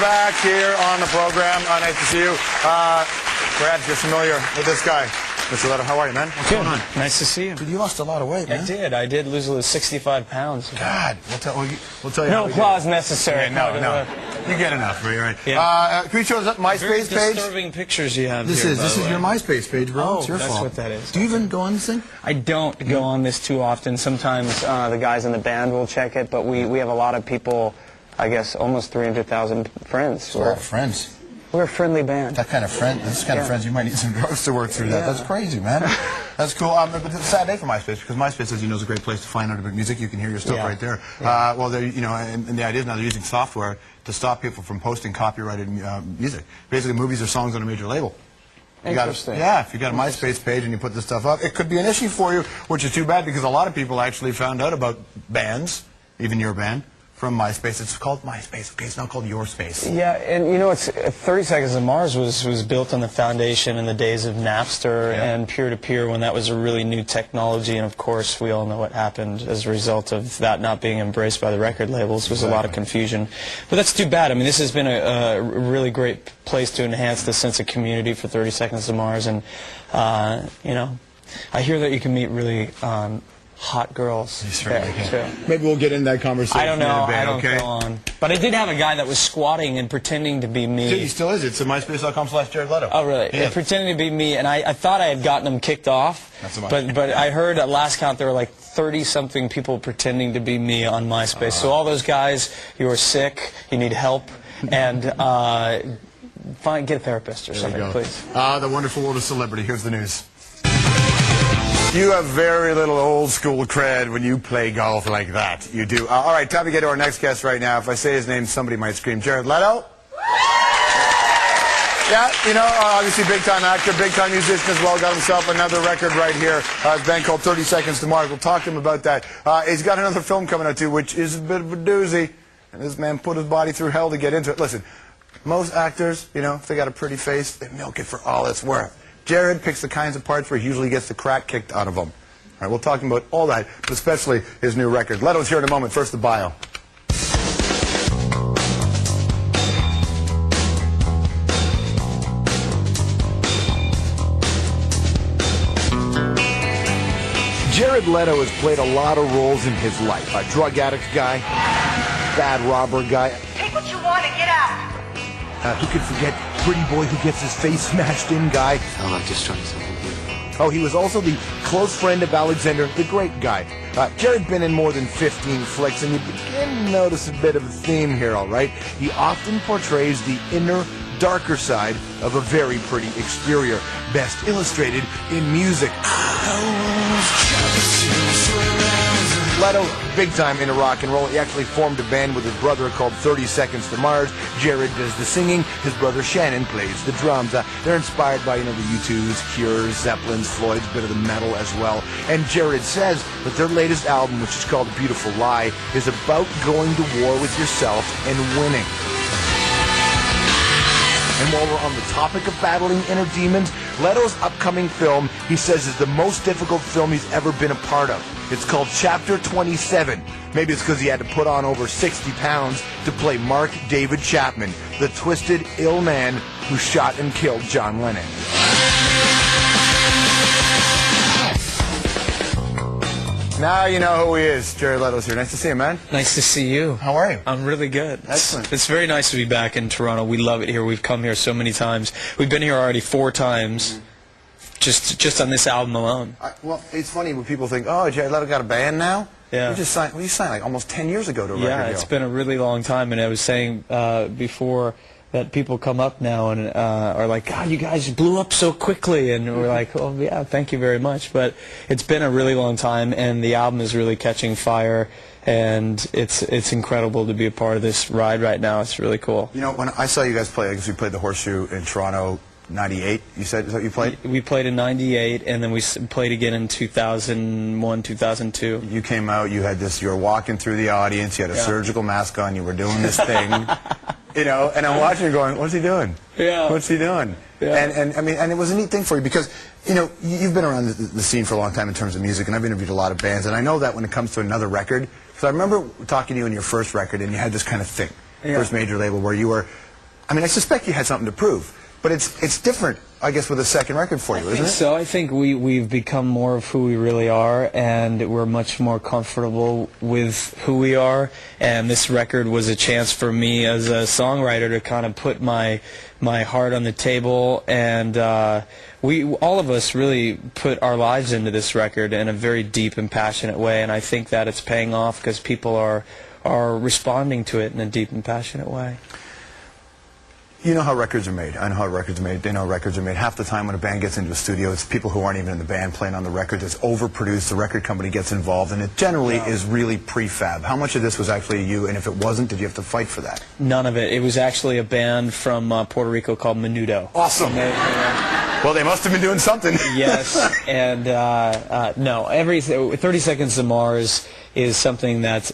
back here on the program. Nice to see you. Brad, you're familiar with this guy. Mr. Leto, how are you, man? What's going on? Nice to see you. Dude, you lost a lot of weight, man. I did lose 65 pounds. God, we'll tell you. No applause necessary. Yeah, no. You get enough, right? Yeah. Can you show us that MySpace Very page? disturbing pictures you have This here, is your MySpace page, bro. Oh, it's your that's fault. what that is. Do you even go on this thing? I don't go on this too often. Sometimes the guys in the band will check it, but we have a lot of people, I guess almost 300,000 friends. A lot of friends. We're a friendly band. This kind of friends, you might need some drugs to work through that. That's crazy, man. That's cool. But it's a sad day for MySpace, because MySpace, as you know, is a great place to find out about music. You can hear your stuff right there. Well, and the idea is now they're using software to stop people from posting copyrighted music. Basically, movies or songs on a major label. Interesting. If you got a MySpace page and you put this stuff up, it could be an issue for you, which is too bad, because a lot of people actually found out about bands, even your band, from MySpace. It's called MySpace. Okay, it's not called Your Space. Yeah, and you know, it's 30 Seconds to Mars was built on the foundation in the days of Napster and peer-to-peer, when that was a really new technology. And of course, we all know what happened as a result of that not being embraced by the record labels. Was a lot of confusion. But that's too bad. I mean, this has been a really great place to enhance the sense of community for 30 Seconds to Mars. And you know, I hear that you can meet really hot girls there, too. Maybe we'll get in that conversation. I don't know. In a bit, I don't okay? go on. But I did have a guy that was squatting and pretending to be me. He still is. It's myspace.com/Jared Leto. Oh, really? Yeah. Pretending to be me, and I thought I had gotten him kicked off. Not so much. But I heard at last count there were like 30-something people pretending to be me on MySpace. So all those guys, you are sick, you need help, and get a therapist or something, please. The wonderful world of celebrity. Here's the news. You have very little old school cred when you play golf like that. You do. All right, time to get to our next guest right now. If I say his name, somebody might scream. Jared Leto? Yeah, you know, obviously big-time actor, big-time musician as well. Got himself another record right here. A band called 30 Seconds to Mars. We'll talk to him about that. He's got another film coming out too, which is a bit of a doozy. And this man put his body through hell to get into it. Listen, most actors, you know, if they got a pretty face, they milk it for all it's worth. Jared picks the kinds of parts where he usually gets the crap kicked out of him. All right, we'll talk about all that, but especially his new record. Leto's here in a moment. First, the bio. Jared Leto has played a lot of roles in his life. A drug addict guy, bad robber guy. Take what you want and get out. Who could forget pretty boy who gets his face smashed in guy? I like just trying something new. Oh, he was also the close friend of Alexander the Great guy. Jared's been in more than 15 flicks, and you begin to notice a bit of a theme here, all right? He often portrays the inner, darker side of a very pretty exterior, best illustrated in music. Leto, big time into rock and roll. He actually formed a band with his brother called 30 Seconds to Mars. Jared does the singing. His brother Shannon plays the drums. They're inspired by, you know, the U2s, Cures, Zeppelins, Floyd's, bit of the metal as well. And Jared says that their latest album, which is called A Beautiful Lie, is about going to war with yourself and winning. And while we're on the topic of battling inner demons, Leto's upcoming film, he says, is the most difficult film he's ever been a part of. It's called Chapter 27. Maybe it's because he had to put on over 60 pounds to play Mark David Chapman, the twisted, ill man who shot and killed John Lennon. Now you know who he is. Jared Leto's here. Nice to see you, man. Nice to see you. How are you? I'm really good. Excellent. It's very nice to be back in Toronto. We love it here. We've come here so many times. We've been here already 4 times, just on this album alone. Well, it's funny when people think, oh, Jared Leto got a band now? Yeah. You signed like almost 10 years ago to a record deal. Yeah, it's been a really long time, and I was saying before that people come up now and are like, God, you guys blew up so quickly, and we're like, oh yeah, thank you very much. But it's been a really long time, and the album is really catching fire, and it's incredible to be a part of this ride right now. It's really cool. You know, when I saw you guys play, I guess we played the Horseshoe in Toronto. 98, you said, is that what you played? We played in 98, and then we played again in 2001, 2002. You came out, you had this, you were walking through the audience, you had a surgical mask on, you were doing this thing, you know, and I'm watching you going, what's he doing? Yeah. What's he doing? Yeah. And I mean, and it was a neat thing for you because, you know, you've been around the scene for a long time in terms of music, and I've interviewed a lot of bands, and I know that when it comes to another record, because I remember talking to you on your first record, and you had this kind of thing, first major label, where you were I mean, I suspect you had something to prove, but it's different, I guess, with a second record for you, isn't it? So I think we've become more of who we really are, and we're much more comfortable with who we are. And this record was a chance for me as a songwriter to kind of put my heart on the table, and all of us really put our lives into this record in a very deep and passionate way. And I think that it's paying off because people are responding to it in a deep and passionate way. You know how records are made. I know how records are made. They know how records are made. Half the time when a band gets into a studio, it's people who aren't even in the band playing on the record. It's overproduced. The record company gets involved, and it generally is really prefab. How much of this was actually you, and if it wasn't, did you have to fight for that? None of it. It was actually a band from Puerto Rico called Menudo. Awesome. Well, they must have been doing something. Yes, and no, 30 Seconds to Mars is something that's